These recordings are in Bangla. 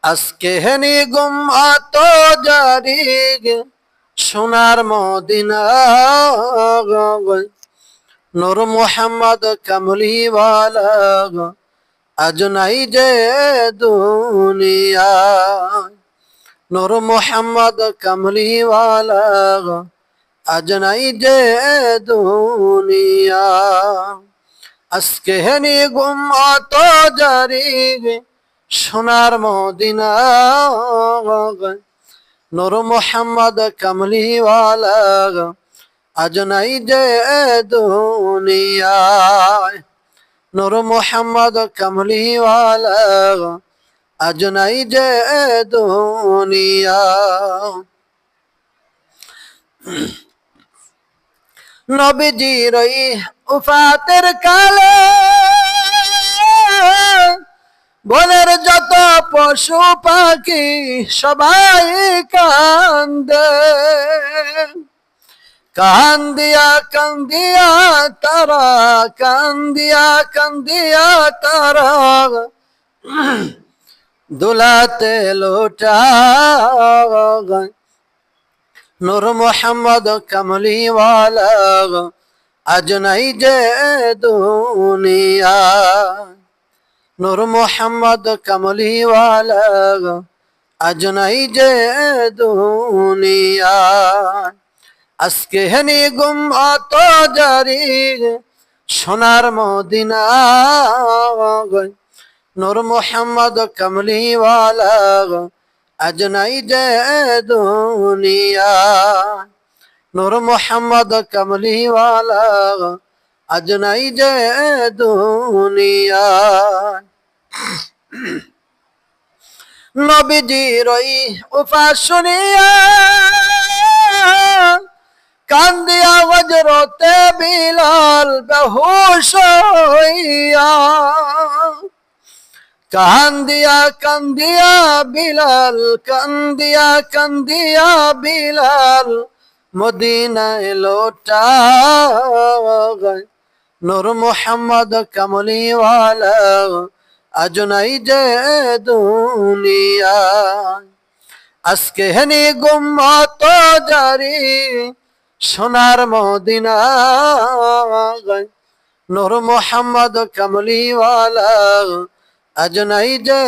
আজকে হেনি গুম অত জারি সোনার মদিনা নূর মোহাম্মদ কামলিওয়ালা আজ নাই যে দুনিয়া নূর মোহাম্মদ কামলিওয়ালা আজ নাই যে দুনিয়া আজকে হেনি গুম অত জারি সোনার মদিনা নূর মোহাম্মদ কামলিওয়ালা আজ নাই যে দুনিয়ায় নূর মোহাম্মদ কামলিওয়ালা আজ নাই যে দুনিয়ায় নবীজির ওই উফাতের কালে বনের যত পশু পাখি সবাই কান্দে কান্দিয়া কান্দিয়া তারা কান্দিয়া কান্দিয়া তারা দুলাতে লোটা নূর মোহাম্মদ কামলিওয়ালা আজ নাই যে দুনিয়া নূর মোহাম্মদ কামলিওয়ালা আজ নাই যে দুনিয়া আজকে হেনি গুম অত জারি সোনার মদিনা নূর মোহাম্মদ কামলিওয়ালা আজ নাই যে দুনিয়া নূর মোহাম্মদ কামলিওয়ালা আজ নাই যে দুনিয়া নবীজির ওই উফাস শুনিয়া কান্দিয়া হযরতে বিলাল বেহুশ হইয়া কান্দিয়া কান্দিয়া বিলাল কান্দিয়া কান্দিয়া বিলাল মদিনায় লোটা নূর মোহাম্মদ কামলিওয়ালা আজ নাই যে দুনিয়া আজকে হেনি গুম অত জারি সোনার মদিনা নূর মোহাম্মদ কামলিওয়ালা আজ নাই যে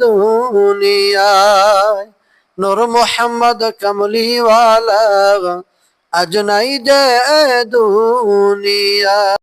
দুনিয়া নূর মোহাম্মদ কামলিওয়ালা আজ নাই যে দুনিয়া।